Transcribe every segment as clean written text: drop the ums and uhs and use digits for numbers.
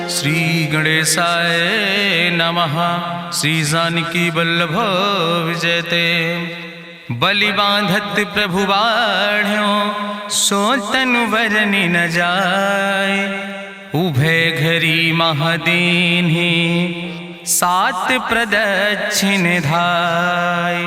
श्री गणेशाय नमः। श्री जानकी वल्लभ विजयते। बलि बांधत प्रभु बाढ़ो सो तनु बरनि न जाय। उभय घरी महादीन्हि सात प्रदक्षिण धाय।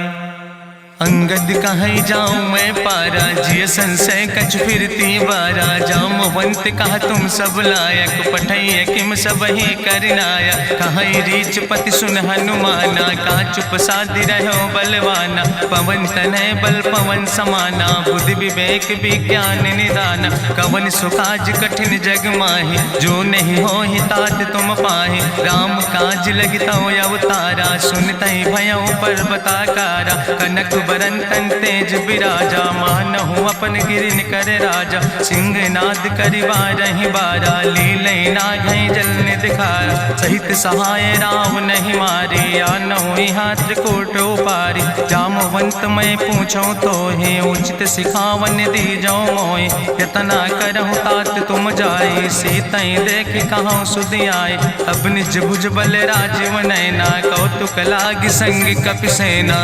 अंगद कहीं जाऊं मैं पारा जिय संशय कछ फिरती बारा। जामवंत कहा तुम सब लायक पठैय किम सब ही करनाया। कहीं रीच पति सुन हनुमाना कहा चुप साधि रहो बलवाना। पवन तनय बल पवन समाना बुद्धि विवेक विज्ञान निदाना। कवन सुकाज कठिन जग माहि जो नहीं हो ही तात तुम पाहि। राम काज लगता अवतारा सुनतहि भयो पर्वताकारा। कनक बरन तन तेज बिराजा मानहु अपन गिरिन कर राजा। सिंह नाद करिवा रही बारा लीले नागई जल दिखारा। सहित सहाय राम नहीं मारे आनहु हाथ कोट पारी। जामवंत मैं पूछो तो हे उचित सिखावन दी जाओ मोय। यतना करहु तात तुम जाए सीतई देख कहूँ सुध आए। अब निज भुज बल राजीव नैना कौतुक लाग संग कपिसेना।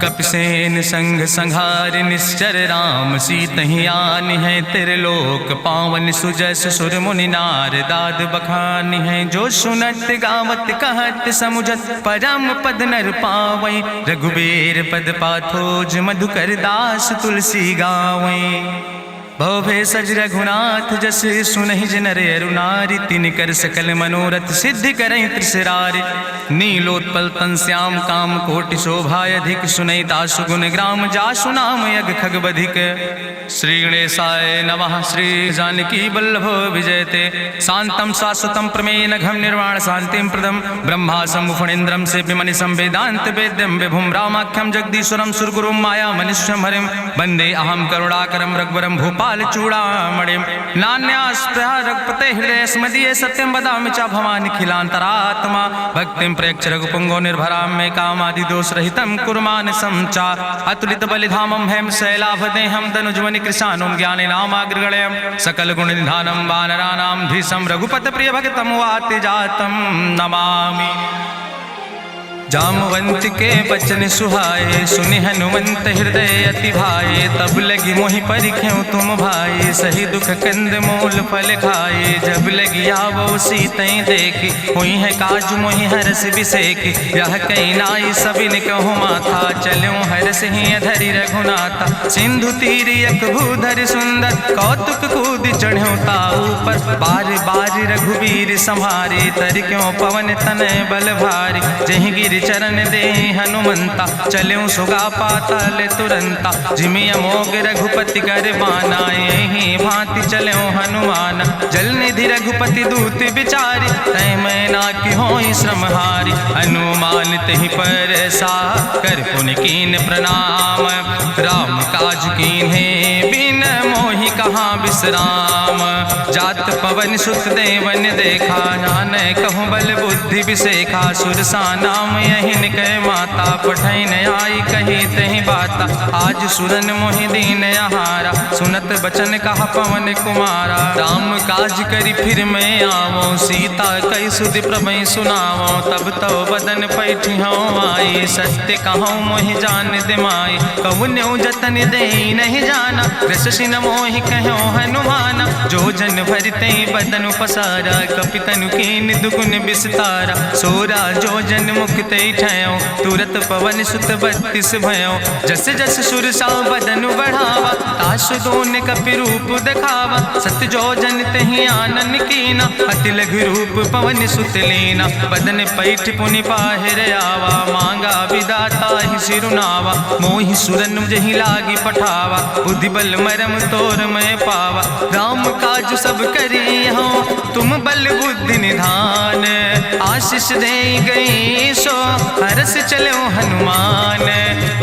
कपिसेन संग संहार निश्चर राम सीतहि आनि है त्रिलोक पावन। सुजस सुर मुनि नार दाद बखानि है। जो सुनत गावत कहत समुझत परम पद नर पावै। रघुबीर पद पाथोज मधुकर दास तुलसी गावै। भवे सज रघुनाथ जस सुनहि जिनर अरुनारि। तिनकर सकल मनोरथ सिद्धि करहि त्रिसरारि। नीलोत्पल तन श्याम काम कोटि शोभाय अधिक। सुनहि दासु गुण ग्राम जासु नाम यज्ञ खग बधिक। श्री गणेशाय नमः। श्री जानकी वल्लभ विजयते। शांतम शाश्वतम प्रमेय नघम निर्वाण शांतिम प्रदम। ब्रह्मा शंभु फणीन्द्रम सेव्यमणि संवेदांत वेद्यम विभुम रामाख्यम जगदीश्वरम सुरगुरुम माया मनुष्यम हरिम। वंदे अहम करुणाकरम रघुवरम भूपाल चूड़ामणिम। नान्यास्पृहा रघुपते हृदय स्मदीये सत्यम वदामि च भवानि खिलांतरात्मा। भक्तिम प्रेक्ष रघुपुंगो निर्भराम मे कामादि दोष रहितम कुर्मान समचा। अतुलित बलिधामम हेम शैलाभदेहम दनुजवनि कृशानुम ज्ञाने नामाग्रगणयम। सकल गुण निधानम वानराणाम धीसम रघुपत प्रिय भक्तम वाति जातम नमामि। जामवंत के बचन सुहाए सुनि हनुमंत हृदय अति भाए। तब लगी मोहि परिख्यों तुम भाई सही दुख कंद मूल फल खाए। जब लगी आवो सीतई देखी हुई है काज मोहि हरस बिसेखी। यह कई नाई सबिन कहु माथा चलूं हरस ही अधरि रघुनाथा। सिंधु तीर यक भूधर सुंदर कौतुक कूद चढ़्यो ताऊ पर। बार बार रघुबीर संहारे तर क्यों पवन तनय बल भारी। जहि गिर चरण दे हनुमंता चल्यों सुगा पाताल तुरंता। जिमि अमोघ रघुपति कर बाना यही भांति चल्यों हनुमान। जल निधि रघुपति दूत बिचारी तय मैं ना कि होई श्रमहारी। हनुमान तहि पर सा कर पुनि कीन प्रणाम। राम काज कीन्हे बिन मोहि कहाँ विश्राम। जात पवन सुत देवन देखा नानय कहूँ बल बुद्धि विसेखा। सुरसा नाम यहिन कह माता पठैन आई कही तहि बाता। आज सुरन मोहि दीन आहारा सुनत बचन कहा पवन कुमारा। राम काज करी फिर मैं आवो सीता कई सुधि प्रभु सुनावो। तब तो बदन पैठी हूँ आई सत्य कहूँ मोहि जान दिमाई। कहुन्यु जतन दे नहीं जाना रससिन मोहि कहो हनुमाना। जो जन भरते बदन पसारा कपितनु कीन दुगुन विस्तारा। सोरा जो जन मुक्ते ठयो तुरत पवन सुत 32 भयो। जस जस सुरसा बदन बढ़ावा तासु दोन कपि रूप दिखावा। सत जो जन तहि आनन कीना अति लघु रूप पवन सुत लीना। बदन पैठ पुनि पाहिर आवा मांगा विदाता ही सिरुनावा। मोहि सुरन जहि लागी पठावा बुद्धि बल मरम तोर मैं पावा। राम काज सब करी हो तुम बल बुद्धि निधान। आशीष दे गई सो हरस चलो हनुमान।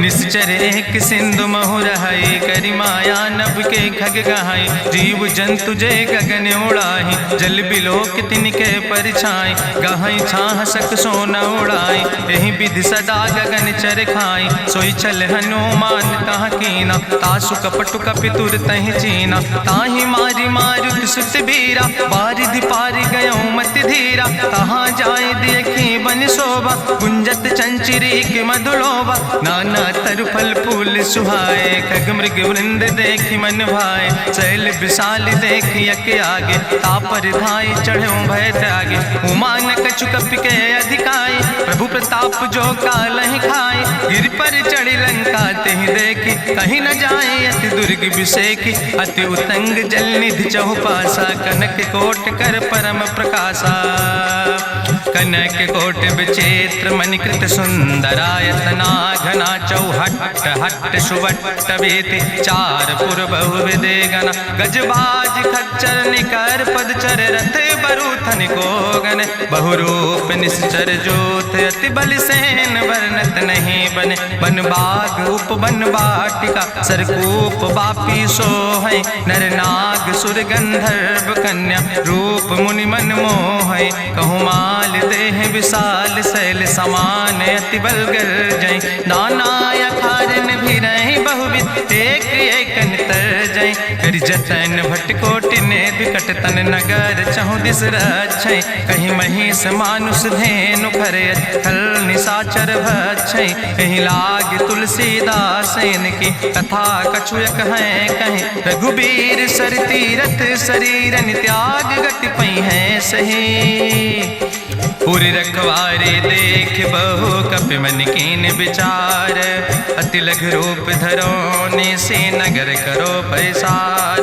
निश्चर एक सिंधु महु रहाई करी माया नभ के खग गहाई। जीव जंतु जे गगन उड़ाही जल बिलोक तिनके परछाई। गहाई छाह सक सोना उड़ाई यही विधि सदा गगन चर खाई। सोई चल हनुमान तहाँ कीना तासु कपटु कपि तुर तहि चीना। ताहि मारी मारुत सुत बीरा बारिधि पारि गयो मति धीरा, कहाँ जाए देखी बन शोभा, गुंजत चंचरी की मधुलोभा, नाना तरु फल फूल सुहाए, खग मृग वृंद देखी मन भाए, शैल विशाल देखी यके आगे, तापर धाय चढ़ो भय त्यागे, उमान कछु कपि के अधिकाई, प्रभु प्रताप जो कालहि खाए, गिर पर चढ़ी लंका तेहि देखी, कहीं न जाए अति दुर्ग विषेखी, अति उतंग जल निधि चहुपासा, कनक कोट कर परम प्रकाशा, कनक कोट विचित्र मणिकृत सुंदरायतना, घना चौहट्ट हट्ट सुवट्ट वेति, चार पुर बहु विदे गण, गजबाज खच्चर निकर पदचर, रथ बरूथन को गण, बहुरूप निश्चर जोत, अति बल सेन वर्णत नहीं बने, बन बाग उप बन बाटिका, सरकूप बापी सोहै, नर नाग सुर गंधर्व कन्या, रूप मुनि मन मोहै, कहूँ माल देह विशाल शैल समान, अति बल गर्जै, नाना अखारन भी रही बहुविध, एक एक तर जय, कर जतन भटकोटि ने विकट तन नगर, चहु दिस रक्षै, कहीं महिष मानुष धेनु खरे, खल निशाचर भक्षै, कहीं लाग तुलसीदास इनकी, कथा कछुयक है कहीं, रघुबीर सर तीरथ शरीरन त्याग गति पई है सही, पूरी रखवारे देख बहु कपि मन कीन विचार, अति लघु रूप धरोने से नगर करो पैसार,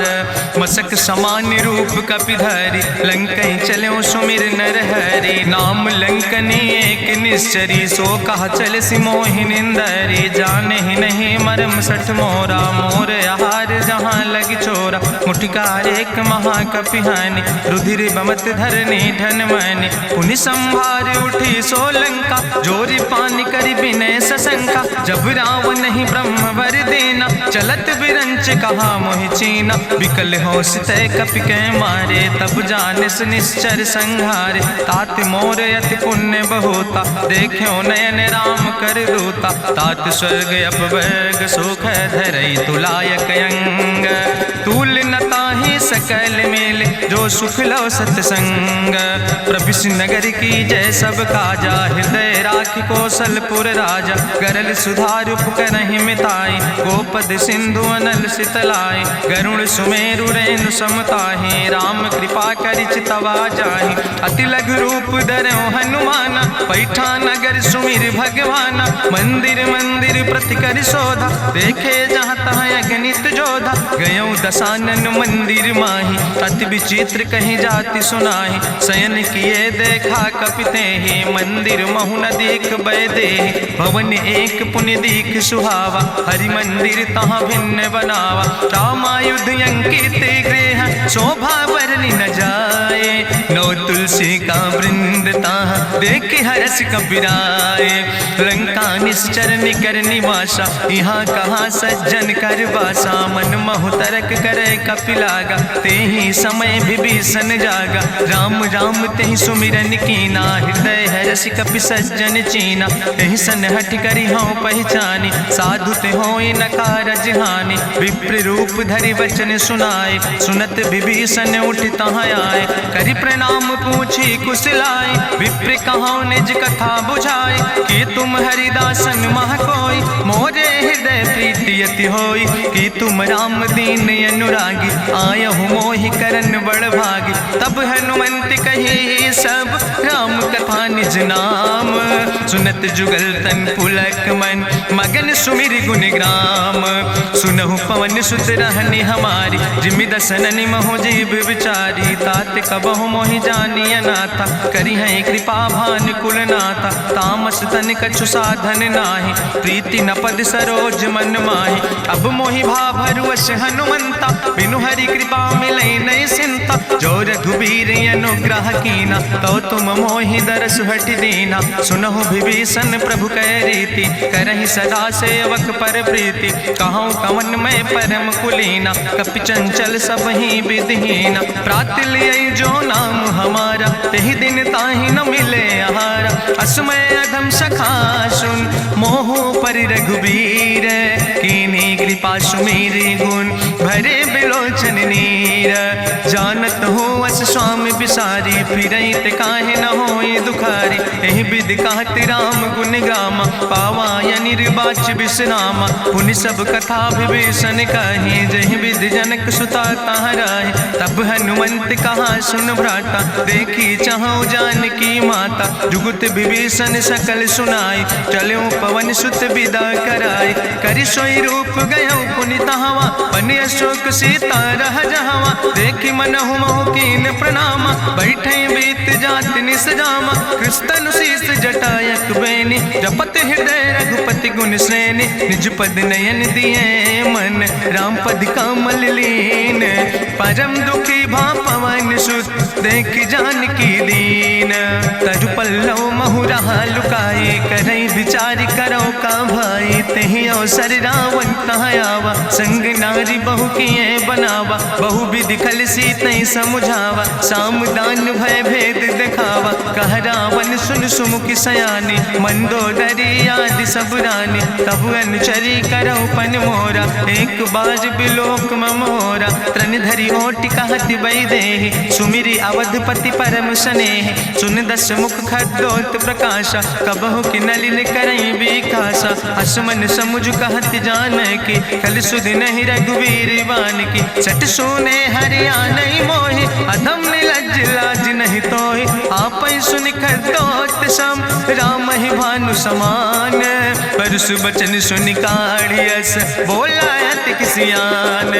मसक समान रूप कपि धरि, लंकई चलो सुमिर नर हरि, नाम लंकनी एक निश्चरी, सो कहा चल सिमोहि निंदरी, जाने ही नहीं मरम सठ मोरा, मोर आहार जहाँ लग चोरा, मुठिकार एक महाकपि हानि, रुधिर बमत धरनी धन मनि, पुनि संभार उठी सोलंका, जोरी पानी करी विनय सशंका, जब रावण नहीं ब्रह्म वर देना, चलत बिरंच कहा मोहि चीना, विकल होश तय कपि के मारे, तब जानिस निश्चर संहारे, तात मोर अति पुण्य बहुता, देख्यो नयन राम कर दूता, तात स्वर्ग अपवर्ग सुख धरई तुलायक अंग, तूल न ताहि सकल मेल, जो सुख लो सत्संग, प्रभिस नगर की जय सब काजा, हृदय राखि कौशलपुर राजा, गरल सुधार उपकरहि मिताई, गोपद सिंधु अनल सितलाई, गरुड़ सुमेरु रेणु समताहि, राम कृपा करि चितवा जाहि, अति लघु रूप धरौ हनुमाना, पैठा नगर सुमिर भगवाना, मंदिर मंदिर प्रति कर शोधा, देखे जहाँ तहाँ अगणित जोधा, गयौ दशानन मंदिर माही, अति विचित्र कहीं जाति सुनाही, शयन किए देखा कपिते ही, मंदिर महु न देख बैदे, भवन एक पुण्य दीख सुहावा, हरि मंदिर तहाँ भिन्न बनावा, रामायुध अंकित गृह, शोभा बरली न जाए, नौ तुलसी का वृंद तहाँ देख हरस कपिराए, लंका निश्चर निकर निवासा, यहाँ कहाँ सज्जन कर बासा, मन महु तरक करे कपिलागा, ते ही समय विभीषण जागा, राम राम तेहि सुमिरन कीना, हृदय हरस कपि सज्जन चीना, तेहि सन हठ करी हूँ पहचानी, साधु ते होई न कारज हानि, विप्र रूप धरि वचन सुनाए, सुनत विभीषण उठ तहाँ आए, करि प्रणाम पूछी कुशलाए, विप्र कहाँ निज कथा बुझाए, कि तुम हरिदासन मह कोई, मोरे हृदय प्रीति अति होई, कि तुम राम दीन अनुरागी, आयहु मोहि करन बड़ भागी, तब हनुमंत कही सब राम कथा निज नाम, सुनत जुगल तन पुलक मन, मगन सुमिर गुण ग्राम, सुनहु पवन सुत रहनी हमारी, जिमि दसननि महु जीव विचारी, तात कबहु मोहि जानी अनाथा, करी है कृपा भान कुल नाथा, तामस तन कछु साधन नाही, प्रीति न पद सरोज मन माही, अब मोहि भाभरुवश हनुमंता, बिनु हरि कृपा मिलै नहीं सिंता, जो रघुबीर अनुग्रह कीना, तो तुम मोहि दरस हट दीना, सुनहु विभीषण प्रभु कै रीति, करहि सदा सेवक पर प्रीति, कहूँ कवन में परम कुलीना, कपि चंचल सब ही विधिहीना, प्रात लिय जो नाम हमारा, तेहि दिन ताहि न मिले आहारा, असमय अधम सखा सुन, मोहु पर रघुबीर, कीन्ही कृपा सुमेरि गुण, भरे बिलोचन नीर, जानत हो अस स्वामी बिसारी, फिरई ते काहे न होई दुखारी। एहि विधि कहत राम गुण गामा, पावा निर्बाच विश्रामा। पुनि सब कथा विभीषण कही, जहि विधि जनक सुता कहाँ रहे। तब हनुमंत कहा सुन भ्राता, देखी चाहूँ जानकी माता। जुगुत विभीषण सकल सुनाई, चलो पवन सुत विदा कराई। करि सोई रूप गयो पुनि तहवा, बन अशोक सीता रह जहवा। देखी मनहु महु कीन प्रणामा, बैठे बीत जात निस जामा। कृष्ण शीस जटायक बेनी, जपत हृदय रघुपति गुण श्रेणी। निज पद नयन दिए मन, राम पद कमल लीन। परम दुखी भा पवन सुत, देख जानकी दीन। तरु पल्लव महु रहा लुकाई, करई विचार करो का भाई। तेहि अवसर रावण तहाँ आवा, संग नारी बहु किए बनावा। बहु विधि खल सीतै समुझावा, साम दान भय भेद दिखावा। कह रावण सुन सुमुखी सयानी, मंदोदरी आदि सब रानी। तब अनुचरी करो पन मोरा, एक बार बिलोक ममोरा। त्रन धरि ओटि कहत बई देहि, सुमिरी अवधपति परम स्नेह। सुन दस मुख खद्योत प्रकाशा, कबहु कि नलिन करई बिकासा। असमन समुझ कहत जानकी, कल सुध नहीं रघुवीर बान की। सट सुने हरियाणई मोहि, अधम निलज्ज लाज नहीं तोहि। आपै सुनि खद्योत सम, राम ही भानु समान। परसु बचन सुनि काढ़ियस, बोला अति किसियान।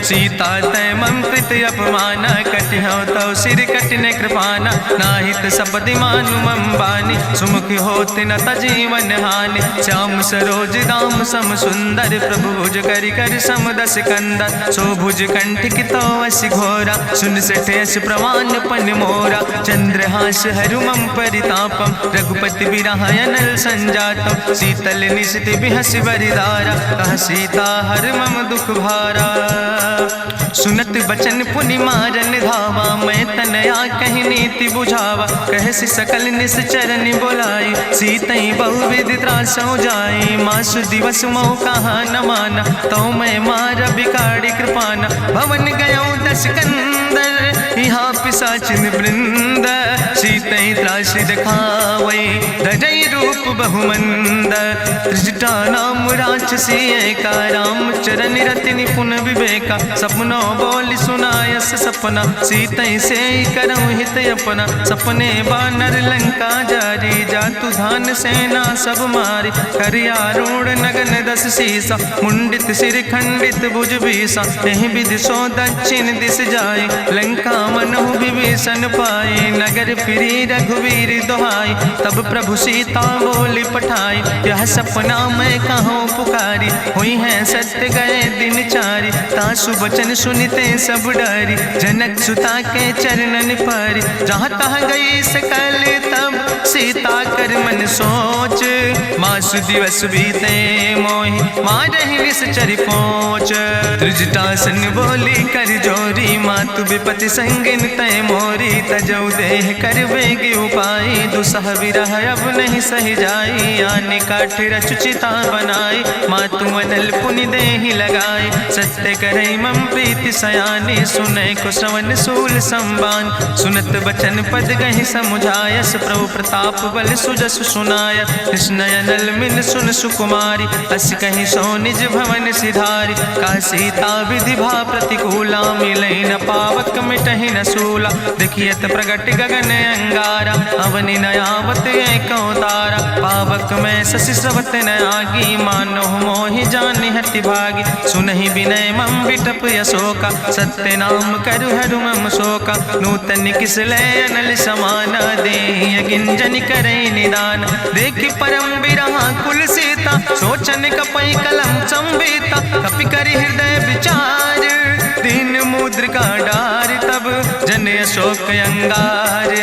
सीता तै मम कृत अपमाना, कटिहौ तौ सिर कटिन कृपाना। नाहित सपदि मानु मम बानी, सुमुख होत न तजीवन हानि। श्याम सरोज दाम सम सुंदर, प्रभु भुज करि कर सम दस कंदर। सो भुज कंठ कितो अस घोरा, सुन सठेस प्रमाण पन मोरा। चंद्रहास हरु मम परितापम, रघुपति बिरहायनल संजातम। शीतल निशित बिहस बरिदारा, कह सीता हर मम दुख भारा। सुनत बचन पुनि मारन धावा, मैं तनया कहि नीति बुझावा। कहसि सकल निश्चरन बोलाई, सीतई बहुविधि त्रासौ जाई। मासु दिवस मोह कहा न माना, तो मैं मार बिकाड़ी कृपाना। भवन गयो दस कंदर, यहाँ पिशाचिन वृंद। सीतई त्रास दिखावई, धजई रूप बहुमंद। त्रिजटा नाम राक्षसी एका, राम चरण रति निपुण विवेका। सपनो बोल सुनायस सपना, सीतई से करऊँ हित अपना। सपने बानर लंका जारी, जातु धान सेना सब मारी। करियारूढ़ नगन दस सीसा, मुंडित सिर खंडित भुज बीसा। एहि विधि सो दक्षिण दिस जाय, लंका मनहु विभीषण पाए। नगर फिरी रघुवीर दोहाई, तब प्रभु सीता बोली पठाई। यह सपना मैं कहूँ पुकारी, हुई है सत्य गए दिन चारी। तासु बचन सुनते सब डरी, जनक सुता के चरणन पर। जहाँ तहाँ गई सकल तब, सीता कर मन सोच। मासु दिवस बीते मोहि, मारहि निश्चर पहुँच। त्रिजटासन बोली कर जोरी, मातु विपति संगिन तय मोरी। तजौ देह कर बेगी उपाय, दुसह विरह अब नहीं सही जाई। आने काठ रचुचिता बनाई, मातु मनल पुनि देहि लगाई। सत्य करई मम प्रीति सयानी, सुनै को श्रवण सूल संबान। सुनत बचन पद गहि समुझायस, प्रभु प्रताप बल सुजस सुनाय। कृष्णयनल मिन सुन सुकुमारी, अस कहि सो निज भवन सिधारी। का सीता विधि भा प्रतिकूला, मिलै न पावक मिटहि न सूला। देखियत प्रगट गगन अंगारा, अवनि नयावत एको तारा। पावक में शशि स्रवत न आगी, मानो मोहि जानि हति भागी। सुनहि विनय मम विटप यशोका, सत्य नाम करु हरु मम शोका। नूतन किस लय अनल समाना, देहि गिंजन करई निदान। देखि परम बिरहा कुल सीता, सोचन कपई कलम संवेता। कपि करि हृदय विचार, दीन मुद्रिका डार। तब जन अशोक अंगार,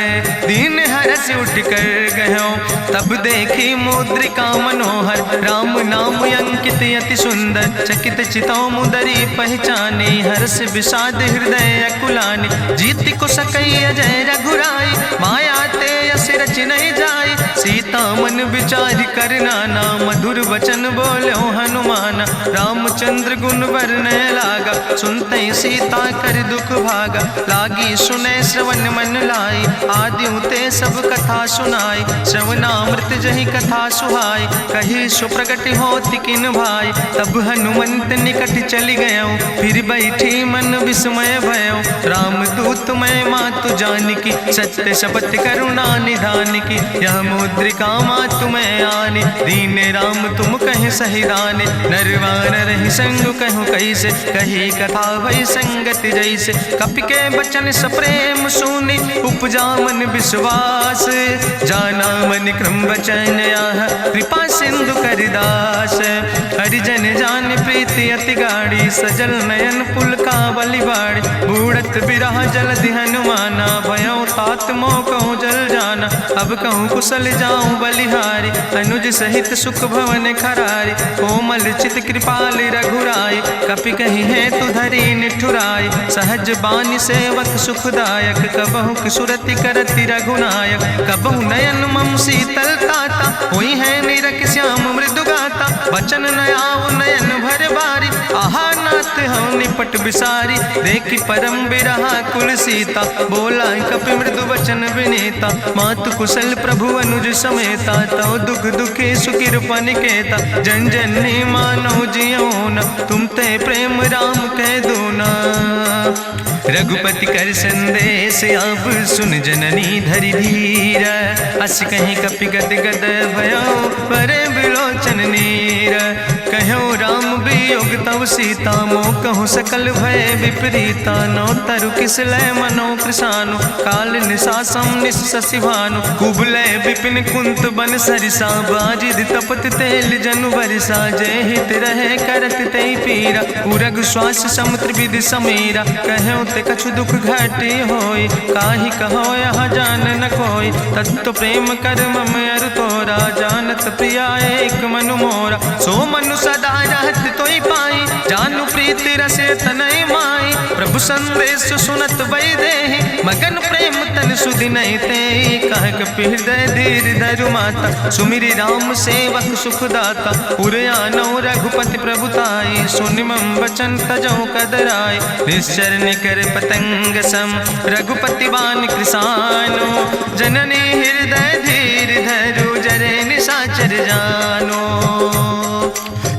दीन हरस उठ कर गयो। तब देखी मुद्रिका मनोहर, राम नाम अंकित अति सुंदर। चकित चितौ मुदरी पहचानी, हर्ष विषाद हृदय अकुलानी। जीत को सकई अजय रघुराई, माया ते यस रच नहीं जाई। सीता मन विचार कर नाना, मधुर वचन बोलो हनुमाना। रामचंद्र गुण वरने लागा, सुनते सीता कर दुख भागा, लागी सुने श्रवण मन लाई, आदियों ते सब कथा सुनाई, श्रवणामृत जही कथा सुहाई, कही सुप्रगट होति किन भाई, तब हनुमंत निकट चली गयो, फिर बैठी मन विस्मय भयो, राम दूत मैं मातु जानकी, सत्य शपथ करुणा निधान की, यह मुद्रिका मातु मैं आने, दीन राम तुम कहे सही दाने, नरवान रही संग कहूँ कैसे, कही कथा भई संगति जैसे, कपि के बचन सप्रेम सुनी, उपजा मन विश्वास, जाना मन क्रम वचन आह, कृपा सिंधु करिदास, हरिजन जान प्रीति अति गाड़ी, सजल नयन पुलकावली बाड़ी, बूढ़त बिरह जलधि हनुमाना, भयो तात मोह कहूँ जल जाना, अब कहूँ कुशल जाऊँ बलिहारी, अनुज सहित सुख भवन खरारी, कोमल चित कृपाल रघुराई, कपि कही है तु धरी निठुराई, सहज बानी सेवक सुखदायक, कबहु किशुरति करति रघुनायक, कबहु नयन मम शीतल ताता, हुई है निरख श्याम मृदु गाता, बचन नयाव नयन भर बारी, आहा नाथ हम निपट बिसारी, देखी परम बिरहा कुल सीता, बोला कपि मृदु वचन विनीता, मातु कुशल प्रभु अनुज समेता, तव दुख दुखी सुकृपा निकेता, जन जननी मानो जियो न, तुम ते प्रेम राम कह दो ना, रघुपति कर संदेश अब सुन जननी धरि धीर, अस कहीं कपि गद गद भयो परे बिलोचन नीर, कहो राम वियोग तव सीता, मोह कहूँ सकल भय विपरीता, नौ तरु किस लय मनो कृशानु, काल निशासम निशि भानु, कुबलय विपिन कुंत बन सरिसा, बाजिद तपत तेल जनु बरिसा, जय हित रहे करत ते पीरा, उरग श्वास समुद्र विधि समीरा, कहो ते कछु दुख घटी होई, काहि कहो यहाँ जान न कोई, तत्व प्रेम कर मम अरु तोरा, जानत प्रिया एक मनु मोरा, सो मनु सदा रहत तोई पाई, जानु प्रीति रसे तनय माई, प्रभु संदेश सुनत वै देहि, मगन प्रेम तन सुधि नहीं ते, कह कपि हृदय धीर धरु माता, सुमिरि राम सेवक सुखदाता, उरयानो रघुपति प्रभुताई, सुनि मम वचन तजौ कदराई, निश्चर निकर पतंग सम, रघुपति बान कृसानो, जननी हृदय धीर धरु जरे निशाचर जानो,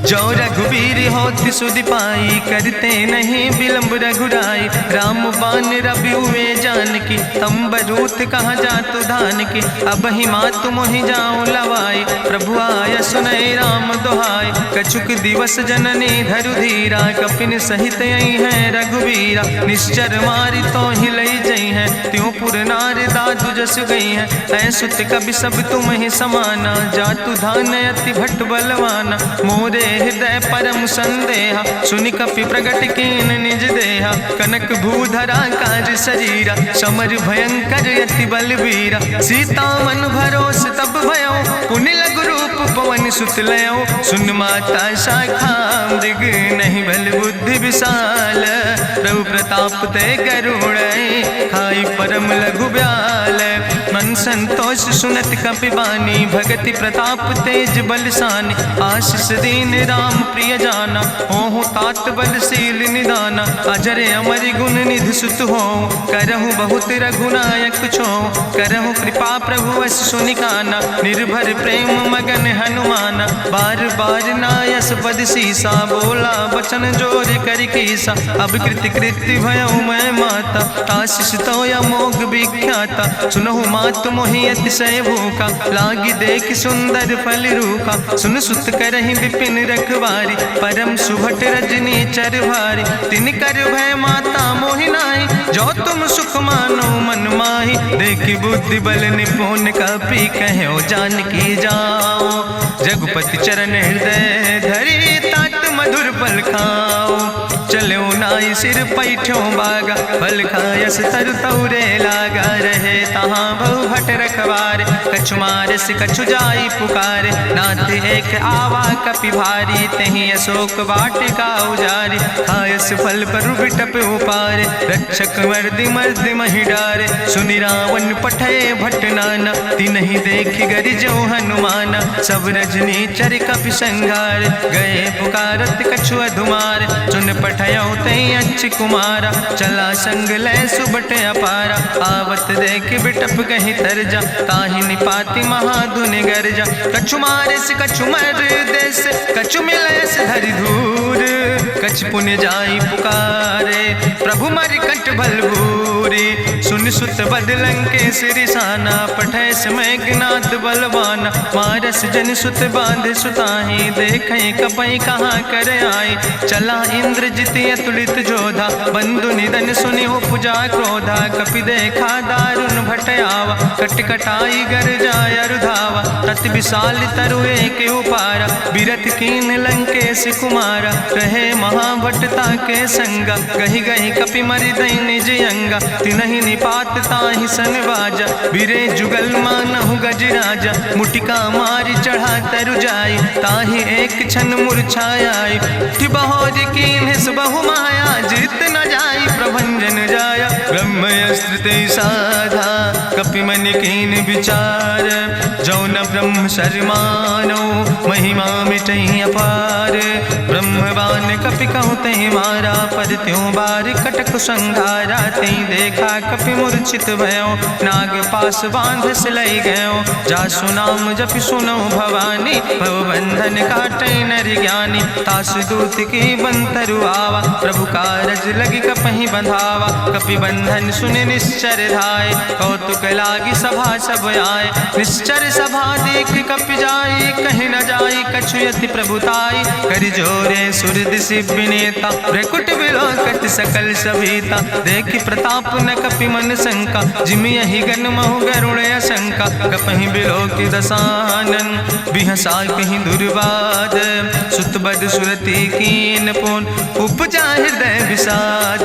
जो रघुवीर होति सुधि पाई, करते नहीं विलंब रघुराई, राम बान रवि हुए जानकी, तंबरूथ कहाँ जातु धान की, अब ही मातु मोहि जाऊँ लवाई, प्रभु आय सुनय राम दुहाई, कछुक दिवस जननी धरु धीरा, कपिन सहित यही है रघुवीरा, निश्चर मारी तो ही लई जई है, त्यों पुर नार दादु जस गई है, ऐसुत कभी सब तुम ही समाना, जातु धान अति भट्ट बलवाना, मोरे हृदय परम संदेहा, सुनि कपि प्रगट कीन निज देहा, कनक भूधरा काज शरीरा, समर भयंकर यति बलवीरा, सीता मन भरोस तब भयो, पुनि लघु रूप पवन सुत लयो, सुन माता शाखा मृग नहीं बल बुद्धि विशाल, प्रभु प्रताप ते गरुड़ खाई परम लघु ब्याल, मन संतोष सुनत कपि बानी, भगति प्रताप तेज बलसानी, आशीष दीन राम प्रिय जाना, ओहु तात बलशील निदाना, अजर अमर गुण निधि सुत हो, करहु बहुत रघुनायक छो, करहु कृपा प्रभु वश सुनिकाना, निर्भर प्रेम मगन हनुमाना, बार बार नायस पद सीसा, बोला बचन जोर कर कीसा, अब कृति कृति भयो मैं माता, आशीष तो अमोघ विख्याता, सुनहु मातु मोहि अतिशय भूखा, लागी देख सुंदर फल रूखा, सुन सुत करहि विपिन रखवारी, परम सुभट रजनी चर भारी, तिन कर भय माता मोहि नाहि, जो तुम सुख मानो मन माहि, देखि बुद्धि बल निपुण कपि कहो जानकी जाओ, रघुपति चरण हृदय धरि तात मधुर फल खाओ, चलो नाई सिर पैठो बागा, फल खायस तरु तौरे लागा, रहे तहाँ बहु भट रखवारे। कछु मारस कछु जाई पुकारे, नाथ एक आवा कपि भारी। तहीं अशोक वाटिका उजारी, खायस फल पर बिटप उपारे। रक्षक मर्दि मर्दि महि डारे, सुनि रावण पठय भट नाना। तिन्हि देखि गरिजौ हनुमाना, सब रजनी चर कपि संघार। गए पुकारत कछु अधुमार, सुन पठयौ तई अच्छ कुमारा। चला संग लय सुबट अपारा, आवत देख बिटप कहीं तरजा। ताहि निपाति महाधुनि गर्जा, कछु मारिस कछु मर देस। कछु मिलयस धरि धूर, कछ पुण्य जाई पुकारे। प्रभु मरि कंठ भल भूरी, सुन सुत बद लंकेश रिसाना। पठय समय ज्ञात बलवाना, मारस जन सुत बांध सुताहि। देखें कपई कहाँ कर आए, चला इंद्रजित अतुलित जोधा। बंधु निधन सुनि उपजा क्रोधा, कपि देखा दारुण भट आवा। कट कटाई गर जाय रुधावा, तत विशाल तरु एक उपारा। बिरथ कीन लंकेश कुमारा, रहे महाभटता के संगा। गहि गहि कपि मरि दई निज अंगा, तिन्हि निपात ताहि सन बाजा। बिरे जुगल मानहु गजराजा, मुटिका मारि चढ़ा तरु जाई। ताहि एक क्षण मूर्छाई, बहोज कीन्हिस बहु माया। जीत न जाई प्रभंजन जाया, ब्रह्मयस्त्र ते साधा। कपि मन कीन विचार, जो न ब्रह्म शर्मानो। महिमा मिटई अपार, ब्रह्मवान कपि कहु तहि मारा। पर त्यों बार कटक संघारा, तई देखा कपि मूर्छित भयो। नाग पास बांध सिलई गयो, जासु नाम जपि सुनो भवानी। भव बंधन काटई नर ज्ञानी, तासु दूत की बंतरु आवा। प्रभु कारज लगी कपहि बंधावा, कपि बंधन सुनि निश्चर धाय। कौतुक लागी सभा सब आए, निश्चर सभा देख कपि जाई। कहीं न जाई कछु यति प्रभुताई, कर जोरे सुर दिसि विनेता। भ्रकुट विलोकत सकल सभीता, देखि प्रताप न कपि मन शंका। जिमि यहि गन महु गरुण शंका, कपहि बिलोकि दसानन। बिहसा कहीं दुर्वाद, सुत बद सुरति कीन पुन। उपजा हृदय विषाद,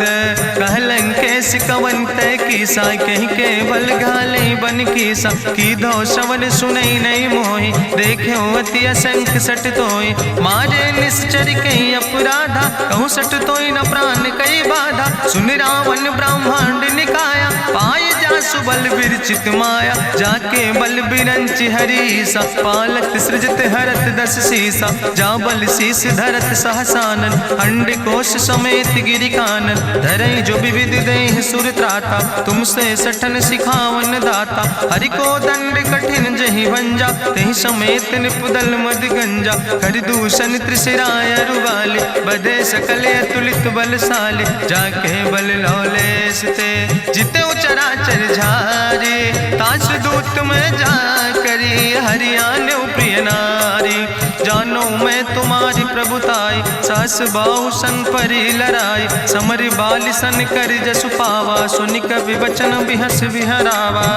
कहलन कैस कवन तय कीसा। कहीं केवल घाले बन कीसा, की दो श्रवण सुनई नहीं मोहि। देखे अति असंख सट तोय, मारे निश्चर कई अपराधा। कहूँ सट तोय न प्राण कई बाधा, सुन रावण ब्रह्मांड निकाया। पाय जासु बल विरचित माया, जाके बल बिरंचि हरीसा। पालत सृजत हरत दस सीसा, जा बल शीस धरत सहसानन। अंड कोश समेत गिरि कानन, धरई जो विविध देह सुर त्राता। तुमसे सठन सिखावन दाता, हरि को दंड कठिन जहि भंजा। तहि समेत निपुदल मद गंजा, कर दूषण त्रिशिराय रुवाले। बधे सकल अतुलित बलशाले, जाके बल लौलेस ते। जिते चराचर झारे, तास दूत में जा करी। हरियाणा प्रिय नारी, जानो मैं तुम्हारी प्रभुताई। सास बाहु सन परी लड़ाई, समर बाल सन कर जसु पावा। सुनि कवि वचन बिहस विहरावा,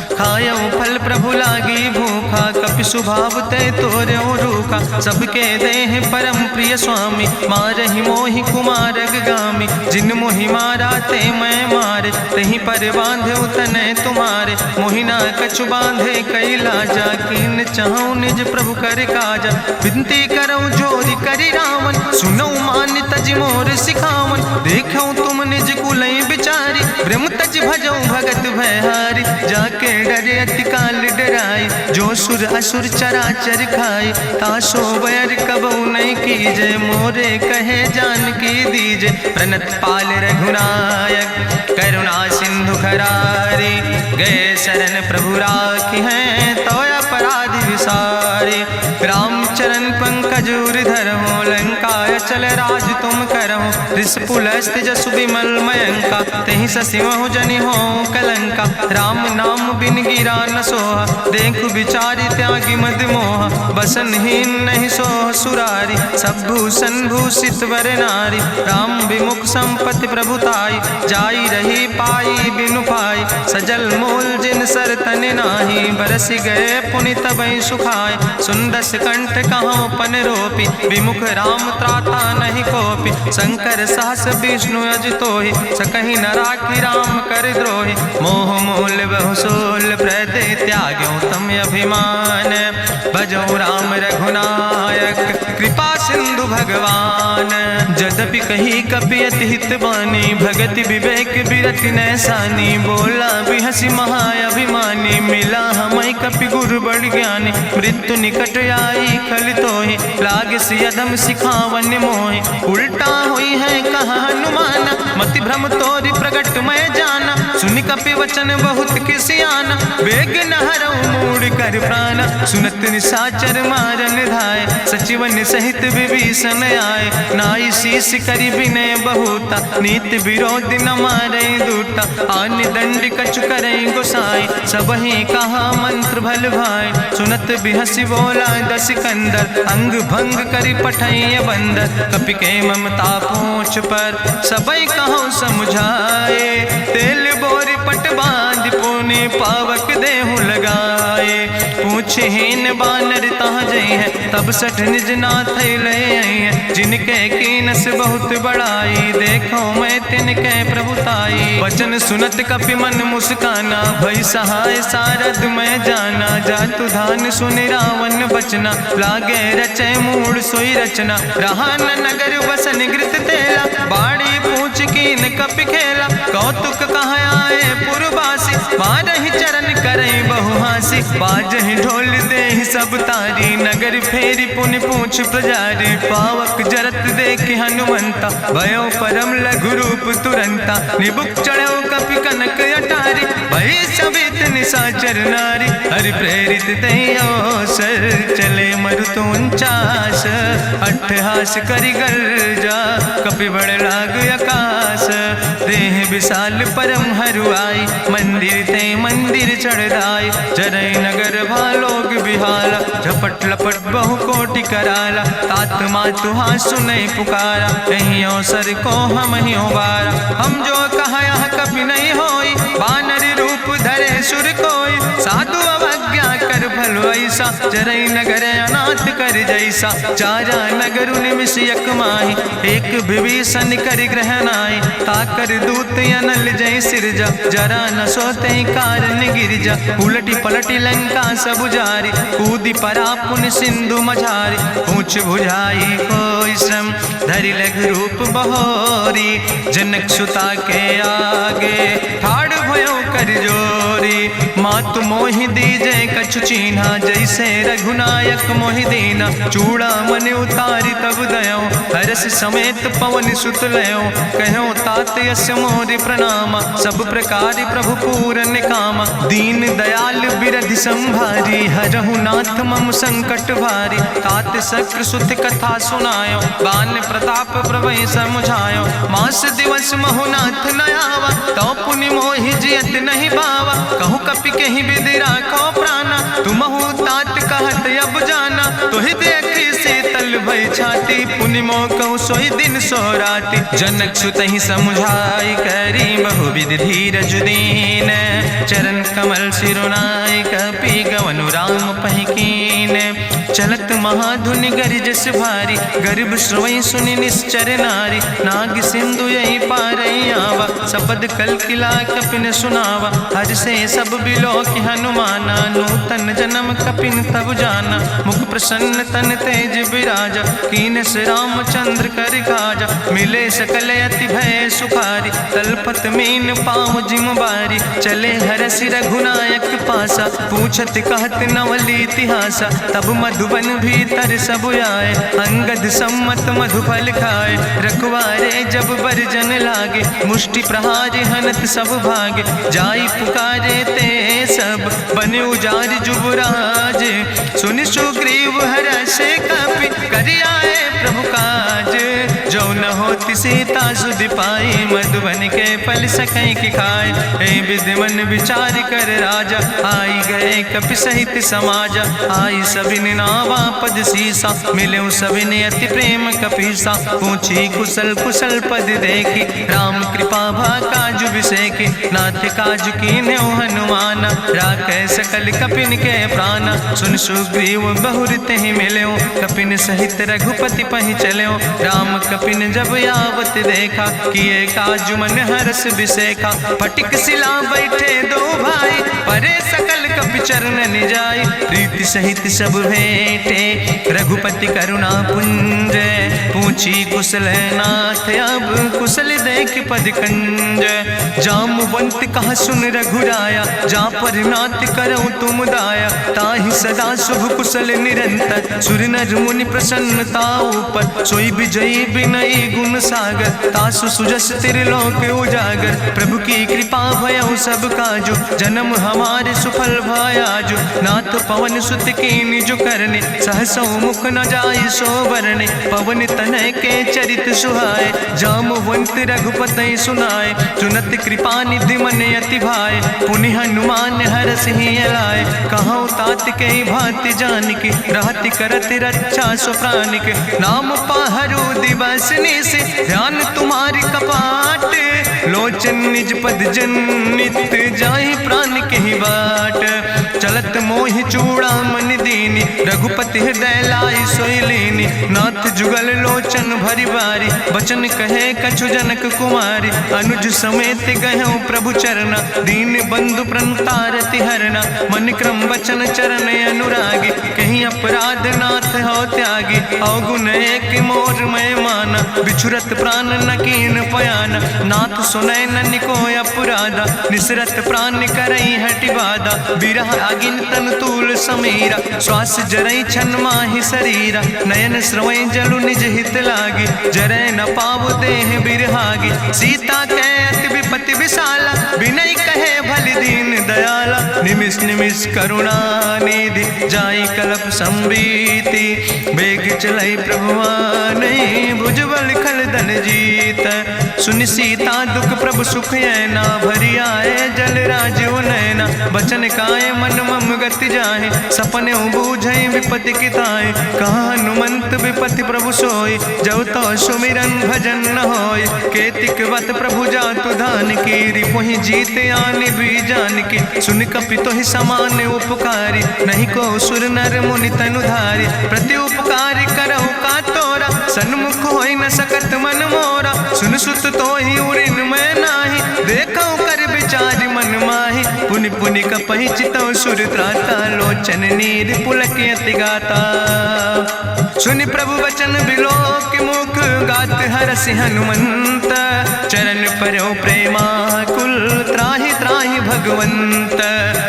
खायो फल प्रभु लागी भूखा। कपि स्वभाव ते तोर्यो रूखा, सबके देह परम प्रिय स्वामी। मारहि मोहि कुमारग गामी, जिन मोहि मारा ते मैं मारे। तहीं पर बांधे तने तुम्हारे, मोहिना कछु बांधे कई लाजा। कीन चाहूं निज प्रभु कर काजा, विनती करऊं जोरी करी रावण। सुनऊ मान तज मोर सिखावन, देखऊं तुम निज कुलई बिचारी। ब्रह्म तज भजऊं भगत भयहारी, जाके डरे अति काल डराई। जो सुर असुर चराचर खाई, तासो बैर कबऊ नहीं कीजे। मोरे कहे जान की दीजे, प्रणत पाल रघुनायक। करुणा सिंधु खरारी, गए शरण प्रभु राखी हैं। तो अपराध विसारी, रामचरण पंकज उर धरहु। लंकाय चल राज तुम करहु, रिसपुलस्त जसु विमल मयंका। तहि ससिमहु जनि हो कलंका, राम नाम बिन गिरा न सोहा। देखु विचारि त्यागी मद मोहा, बसनहीन नहीं सोह सुरारी। सब भूषण भूषित वर नारी, राम विमुख संपत्ति प्रभुताई। जाई रही पाई बिनु पाई, सजल मूल जिन सर तन नाही। बरस गए पुनि तबहि सुखाए। सुंदस कंठ कहाँ पन रोपी, विमुख राम त्राता नहीं कोपी। शंकर सहस विष्णु अजितोहि, सकहि न राखी राम कर द्रोहि। मोह मूल बहुसूल प्रदे त्याग्यो तम अभिमान। भजो राम रघुनायक कृपा सिंधु भगवान। यद्यपि कही कपि अति हित बानी, भगति विवेक बिरति नैसानी। बोला बिहसि महाअभिमानी, मिला हमै कपि गुरु बड़ ज्ञानी। मृत्यु निकट आई खल तोहि, लागे सियदम सिखावन मोहि। उल्टा हुई है कहा हनुमाना, मति भ्रम तोरि प्रगट मैं जाना। सुनि कपि वचन बहुत किसियाना, बेग न हरऊ मूढ़ कर प्राण। सुनत निशाचर मारन धाय, सचिवन सहित विभीषण आए। नाई शीस करि विनय बहुता, नीति विरोध न मारे दूता। आन दंड कछु करे गोसाई, सबहि कहा मंत्र भल भाई। सुनत बिहसि बोला दस कंदर, अंग भंग करि पठैय बंदर। कपि के ममता पूछ पर, सबई कहूँ समुझाए। तेल बोरी पट बांध पुनि पावक देहु लगाए। पूछहीन बानर तहाँ जई है, तब सठ निज नाथ ले आई है। जिनके कीनस बहुत बड़ाई, देखो मैं तिनके प्रभुताई। वचन सुनत कपि मन मुस्काना, भई सहाय सारद मैं जाना। जातु धान सुनि रावण बचना, लागे रचे मूढ़ सोई रचना। रहा न नगर बसन घृत तेला, बाड़ी पूछ कीन कपि खेला। कौतुक कहाँ आए पुरवासी, मारहि चरण करई बहु हासी। बाजहि ढोल देहि सब तारी, नगर फेरी पुनि पूछ प्रजारी। पावक जरत देख हनुमंता, भयो परम लघु रूप तुरंता। निबुक चढ़ो कपि कनक अटारी, भई सबित निशाचर नारी। हरि प्रेरित तहि अवसर, चले मरुत 49। अट्ठहास करि गर्जा, कपि बड़ लाग आकाश। देह विशाल परम हरुआई, मंदिर ते मंदिर चढ़ाई। जरई नगर भालोग बिहाला, झपट लपट बहु कोटि कराला। तात मातु हाँ सुनै पुकारा, कहीं अवसर को हम ही उबारा। हम जो कहा यहाँ कभी नहीं होई, बानर रूप धरे सुर कोई। साधु अवज्ञा कर भल ऐसा, जरई नगर अनाथ कर जैसा। चारा नगर निमिष यक माही, एक विभीषण कर ग्रह नाई। ताकर दूत अनल जय सिरजा, जरा न सोते कारण गिरजा। उलटी पलटी लंका सब जारी, कूदी परा पुन सिंधु मझारी। पूछ बुझाई कोई श्रम, धरि लघु रूप बहोरी। जनक सुता के आगे, ठाड़ भयो कर जोरी। मातु मोहि दीजे कछु चीन्हा, जैसे रघुनायक मोहि दीना। चूड़ा मन उतारी तब दयो, हरस समेत पवन सुत लयो। कहो तात यस मोरि प्रणामा, सब प्रकार प्रभु पूरन कामा। दीन दयाल बिरधि संभारी, हरहु नाथ मम संकट भारी। तात शक्र सुत कथा सुनायो, बान प्रताप प्रभय समुझायो। मास दिवस महु नाथ न आवा, तो पुनि मोहि जियत नहीं बावा। कहूँ कपि कहीं विधि राखो प्राणा, तुमहु तात कहत अब जाना। तुहि देखी शीतल भई छाती, पुनि मोह कहूँ सोई दिन सो राति। जनक सुतहि समुझाई, करी बहुविधि धीरज दीन। चरण कमल सिरुनाई, कपि गवनु राम पहि कीन। चलत महाधुनि गरिजस भारी, गर्भ श्रोई सुनि निश्चर नारी। नाग सिंधु यही पारई आवा, सबद कल किला कपिन सुनावा। हर से सब बिलो कि हनुमाना, नूतन जन्म कपिन तब जाना। मुख प्रसन्न तन तेज विराजा, कीनस रामचंद्र कर काजा। मिले सकल अति भय सुखारी, तलपत मीन पाँव जिम बारी। चले हरसि रघुनायक पासा, पूछत कहत नवल इतिहासा। तब मधुबन भीतर सब आए, अंगद सम्मत मधुफल खाए। रखवारे जब बरजन लागे, मुष्टि प्रहारे हनत सब भागे। जाई पुकारे ते सब, बने उजार जुबराज। सुनि सुग्रीव हर्षे कपि, करि आए प्रभु काज। जो न होति सीता सुध पाई, मधुबन के फल सकैं की खाए। ए विधि मन विचार कर राजा, आई गए कपि सहित समाजा। आई सबिन नावा पद सीसा, मिले सबिन अति प्रेम कपीसा। पूछी कुशल कुशल पद देखी, राम कृपा भा काजु विसेखी। नाथ काजु कीन्हे हनुमान, राखै सकल कपिन के प्राण। सुन सुग्रीव बहुर तेहि मिल्यो, कपिन सहित रघुपति पहि चल्यो। राम कपिन जब आवत देखा, किए काजु मन हरस विसेखा। फटिक सिला बैठे दो भाई, परे सकल कपि चरण जाय। प्रीति सहित सब भेंटे, रघुपति करुणा पुंज। पूछी कुशल नाथ, अब कुशल देख पद कंज। जामवंत कहा सुन रघुराया, जा पर नाथ करऊं तुम दाया। ताहि सदा शुभ कुशल निरंतर, सुर नर मुनि प्रसन्नता ऊपर। सोई विजयी विनयी गुण सागर, तासु सुजस त्रिलोक उजागर। प्रभु की कृपा भयउ सब काजु, जन्म हमारे सुफल भयाजु। नाथ पवन सुत कीन्हि जो करने, सहसौ मुख न जाय सो बरने। पवन तनय के चरित सुहाए, जामवंत रघुपति सुनाए। चुनत कृपा निधि मन अति भाए, पुनि हनुमान हरषि लाए। कहौं तात के भांति जानकी, रहति करत रक्षा सो प्राणिक। नाम पाहरु दिवस निश, ध्यान तुम्हारी कपाट। लोचन निज पद जनित, जाहि प्राण के ही बाट। चलत मोहि चूड़ामणि दीनी, रघुपति हृदय लाई सोई लीनी। नाथ जुगल लोचन भरि बारी, बचन कहे कछु जनक कुमारी। अनुज समेत गहऊँ प्रभु चरना, दीन बंधु प्रणतारति हरना। मन क्रम वचन चरण अनुरागी, कहीं अपराध नाथ हो त्यागी। अवगुण एक मोर मैं माना, बिछुरत प्राण न कीन पयाना। नाथ सुनय ननि को अपराधा, निसरत प्राण करई हटि बाधा। बिरह अगिन तन तूल समीरा, श्वास जरई छन माहि शरीरा। नयन श्रवई जलु निज हित लागी, जरय न पाव देह बिरहागी। सीता के अति विपति विशाला, विनय कहे भलि दीन दयाला। निमिष निमिष करुणा निधि, जाई कलप संबीति। बेग चलई प्रभुआनहि, भुजबल खल धन जीत। सुनि सीता दुख प्रभु सुख ऐना, भरि आए जल राजो नैना। बचन काए मन मम गति जाहे, सपने बूझई विपति किताए। कहा हनुमंत विपति प्रभु सोई, जब तो सुमिरन भजन न होय। केतिक वत प्रभु जातु धान की, रिपुहि जीत आने भी जान की। सुन कपि तोहि समान उपकारी, नहीं को सुर नर मुनि तनु धारी। प्रति उपकारी करहु का तोरा, सन्मुख होई न सकत मन मोरा। सुन सुत तोहि उरिन मैं नाही, देखौ कर विचार मन माहि। पुनि पुनि कपहि चितौ सुर त्राता, लोचन नीर पुलक अति गाता। सुनि प्रभु वचन बिलोक मुख, गात हरषि हनुमंत। चरण परौ प्रेमाकुल, त्राहि त्राहि भगवंत।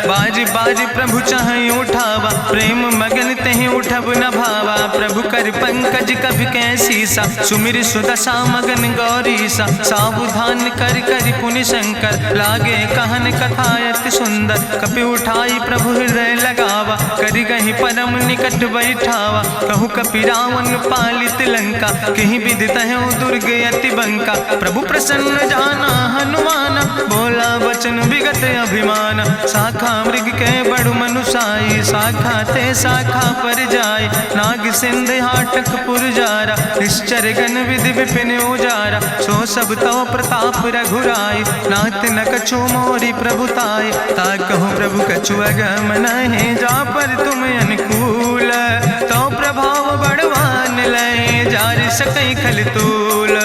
बाज बाज प्रभु चाहि उठावा, प्रेम मगन तेहि उठब न भावा। प्रभु कर पंकज कभि कैसीसा, सुमिर सुदशा मगन गौरीसा। सावधान कर कर पुनि शंकर, लागे कहन कथा अति सुंदर। कपि उठाई प्रभु हृदय लगावा, करि गहि परम निकट बैठावा। कहु कपि रावण पालित लंका, कहि विधि तहु दुर्ग अति बंका। प्रभु प्रसन्न जाना हनुमाना, बोला वचन विगत अभिमान। शाखा मृग के बड़ु मनुसाई, शाखा ते शाखा पर जाय। नाग सिंध हाटक पुरजारा, निश्चर गण विधि विपिन उजारा। सो सब तव प्रताप रघुराई, नाथ न कछु मोरी प्रभुताई। ताकहु प्रभु कछु अगम नहीं, जा पर तुम अनुकूल। तो प्रभाव बड़वान लय, जार सकई खल तूल।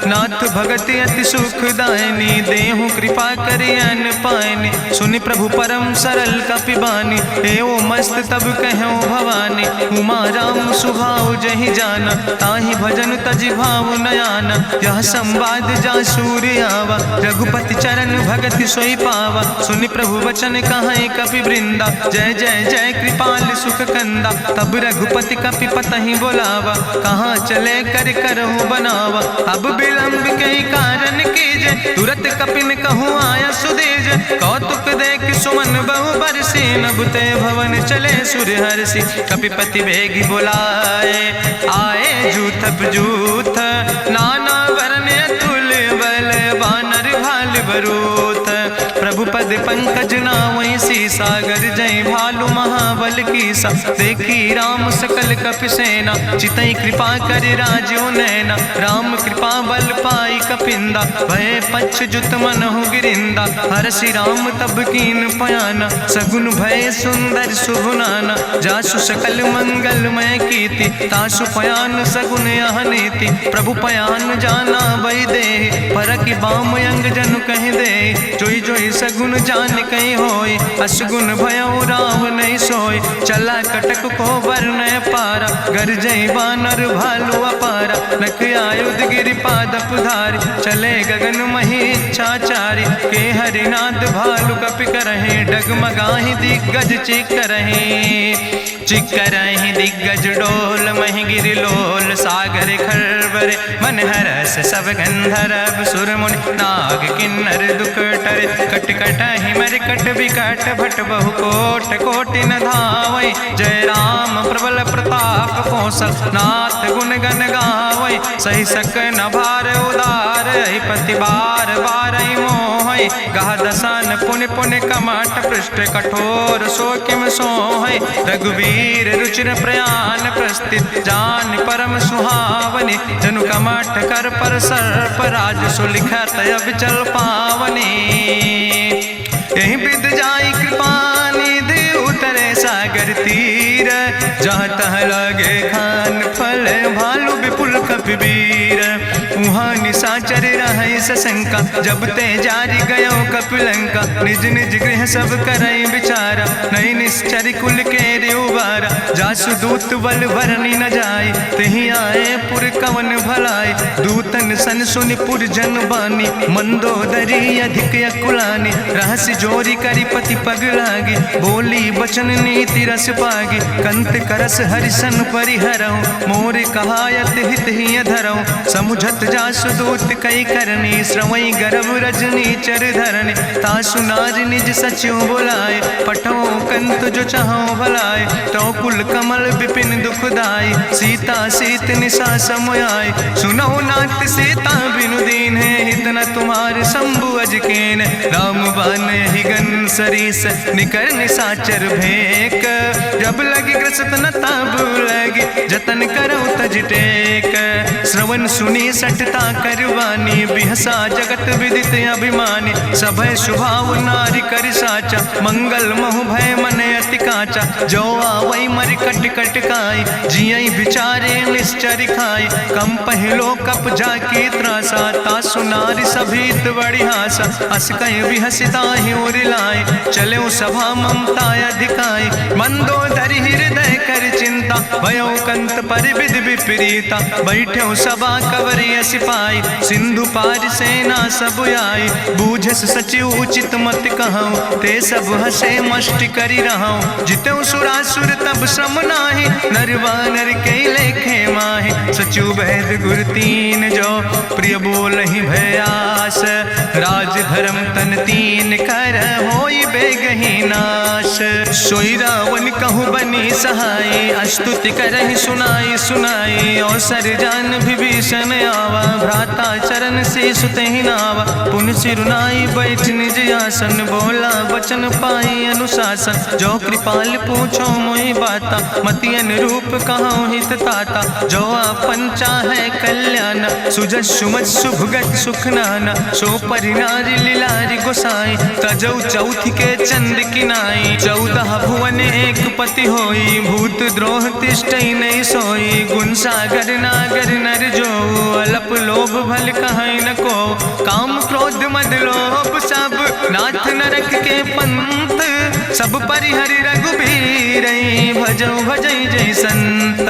नाथ भगति अति सुखदायनी, देहु कृपा करि अन पायनि। सुनि प्रभु परम सरल कपिबानी, एवं मस्त तब कहूँ भवानी। उमा राम सुभाव जहि जाना, ताहि भजन तजि भाव नयाना। यह संवाद जा सूर्य आवा, रघुपति चरण भगति सोई पावा। सुनि प्रभु वचन कहाई कपि वृंदा, जय जय जय कृपाल सुख कंदा। तब रघुपति कपि पतहि बोलावा, कहाँ चले कर करहु बनावा। अब विलंब कई कारण कीजे, तुरत कपिन कहूँ आया सुदेज। कौतुक देख सुमन बहु बरसी, नभते भवन चले सूर्य हर्षि। कपिपति बेगी बुलाए, आए जूथ जूथ नाना वरने बरूथ। प्रभु पद पंकज नावै सागर जय भालु महाबल कीसा। देखी राम सकल कपि सेना चितई कृपा कर राजो नैना। राम कृपा बल पाई कपिंदा भय पछ जुत मनहु गिरिंदा। हरषि राम तब कीन पयाना सगुन भय सुंदर शुभ नाना। जासु सकल मंगलमय कीर्ति तासु पयान सगुन यह नीति। प्रभु पयान जाना भई दे परखि बाम अंग जनु कह दे। जोई जोई सगुन जान कहीं होय असगुन भयो राम नहीं सोय। चला कटक को वर्ण पारा गरजई बानर भालू अपारा। नख आयुध गिरि पादप धारी चले गगन मही इच्छाचारी। के हरिनाद भालु कपि करहि डगमगाहि दिग्गज चिकरहि। चिकरहि दिग्गज डोल महि गिरि लोल सागर खरबरे। मन हरस सब गंधर्व सुर मुनि नाग किन्नर दुख टरे। कट कटहि मरकट विकट भट बहु कोट कोटि न धावै। जय राम प्रबल प्रताप कौशल नाथ गुण गण गावै। सही सक न भार उदार पति बार बार मोहै। गह दसन पुनि पुनि कमठ पृष्ठ कठोर सो किम सोहै। रघुवीर रुचिर प्रयाण प्रस्थित जान परम सुहावनी। जनु कमठ कर पर सर्प राज सुलिखत अविचल पावनी। यही विद जाई कृपा निधि उतरे सागर तीर। जहाँ तह लगे खान फल भालू विपुल कपिवीर। उहाँ निशाचर रहै सशंका जब ते जारी गयो कपिलंका। निज निज गृह सब करई विचारा नहीं निश्चर कुल के उबारा। जासु दूत बल भरनी न जाय तेहि आए पुर कवन भलाई। दूतन सन सुनि पुर जन बानी मंदोदरी अधिक अकुलानी। रहस्य जोरी करी पति पग लागी बोली बचन नीति रस पागी। कंत करस हरिसन परिहरऊँ मोर कहायत हित ही धरऊँ। समुझत जासु दूत कई करनी श्रवई गर्भ रजनी चर धरनी। तासु नाज निज सचिव बुलाए पठो कंत जो चाहो भलाए। तो कुल कमल विपिन दुखदाई सीता सीत निशा समयाय। सुनो नाथ सीता बिनु दीन है हित न तुम्हार शंभु अजकेन। राम बान ही गन सरीस निकर निशाचर भेक। जब लगी ग्रसत न तब लगी जतन करो तज टेक। श्रवण सुनी सटता करवानी बिहसा जगत विदित अभिमानी। सभय स्वभाव नारी कर साचा मंगल महु भय मन अति काचा। जो आवै मर कट कट काई जियई बिचारे निश्चर खाई। कम पहलो कप जाकी त्रासा तासु नारी सभीत बड़ी हासा। अस कहीं बिहसिता ही उरिलाए चले सभा ममता अधिकाई। मंदोदरी हृदय कर चिंता भयो कंत पर विधि विपरीता। बैठो सभा कवरिय सिपाही सिंधु पार सेना सब आई। बूझस सचिव उचित मत कहूँ ते सब हसे मष्ट करी रहूँ। जितऊ सुरासुर तब श्रम नाही नर वानर के लेखे माहि। सचिव वैद गुर तीन जो प्रिय बोल ही भयास। राज धर्म तन तीन कर होई बेगही नाश। सोई रावण कहूँ बनी सहाय अस्तुति करहि सुनाई सुनाई। अवसर जान विभीषण आवा भ्राता चरण से सुतहि नावा। पुन सिरुनाई बैठ निज आसन बोला वचन पाई अनुशासन। जो कृपाल पूछो मोहि बाता मति अनुरूप कहूँ हित ताता। जो आपन चाहे कल्याण सुजस सुमत शुभगत सुख नाना। सो परिनारी लीलारी गोसाई तजौ चौथ के चंद किनाई। 14 भुवन एक पति होई भूत द्रोह तिष्ठई नहीं सोई। गुण सागर नागर नर जो अलप लोभ भल कहीं न को। काम क्रोध मद लोभ सब नाथ नरक के पंथ। सब परिहरि रघुबीर भजौ भजै जय संत।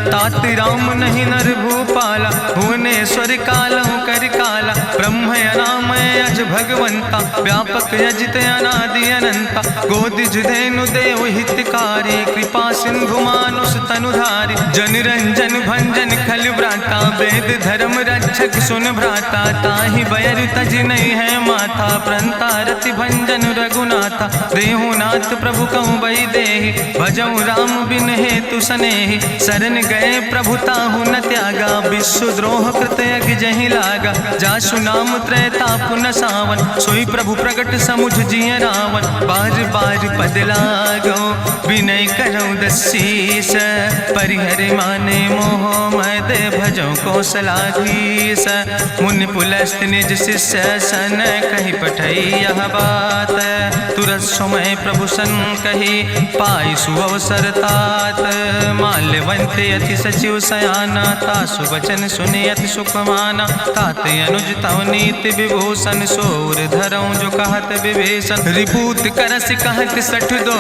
तात राम नहीं नर भूपाला भुवनेश्वर कालहु कर काला। ब्रह्म अनामय अज भगवंता व्यापक यजित अनादि अनंता। गोदिज धेनु देव हितकारी कृपा सिंधु मानुष तनुधारी। जन रंजन भंजन खल व्राता वेद धर्म रक्षक सुन भ्राता। ताहि बैर तज नहीं है माथा प्रंता रति भंजन रघुनाथा। देहु नाथ प्रभु कहूँ बही देहि भजऊ राम बिन हेतु सनेहि। शरण गए प्रभु ताहु न त्यागा विश्व द्रोह कृत यज्ञ जहि लागा। जासु नाम त्रैता पुन सा सावन, सोई प्रभु प्रगट समुझ जिय रावण। बार बार पद लागो विनय करौ दसीस, परिहर माने मोह मद भजो कौशलाधीश। मुनि पुलस्त निज शिष्य सन, कहि पठई यह बात। तुरत समय प्रभु सन कही, पाई सुअवसर तात। माल्यवंत अति सचिव सयाना, तासु वचन सुनि अति सुख माना। तात अनुज तव नीति विभूषण, सोर धरौ जो कहत विभीषण। रिपूत करस कहत सठ दो,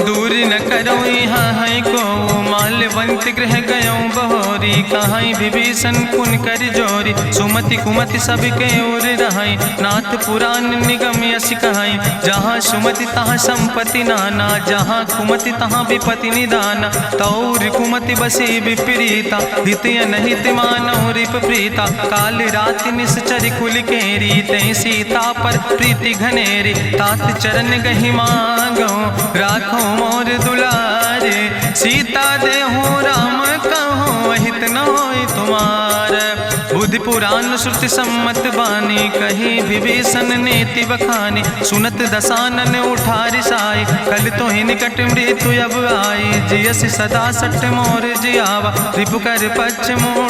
दूर न करो यहाँ है को। माल्यवंत गृह गयो बहोरी, कहाई विभीषण पुन कर जोरी। सुमति कुमति सबके ओर रहाई, नाथ पुराण निगम यश कहाई। जहाँ सुमति तहाँ संपत्ति नाना, जहाँ कुमति तहाँ विपत्ति निदाना। तौर कुमति बसी विपरीता, हित अनहित मानव रिप प्रीता। काल रात निश्चर कुल केरी, तै सीता पर प्रीति घनेरी। तात चरण गहि मांगो, राखो मोर दुलारे। सीता देहो राम कहो, हित न होय तुम्हार। बुद्धि पुराण श्रुति सम्मत बानी, कही विभीषण नीति बखानी। सुनत दसानन उठारि साई, कल तो ही निकट मृत्यु अब आई। जियसि सदा सट मोर जियावा, रिपु कर पश्च मोर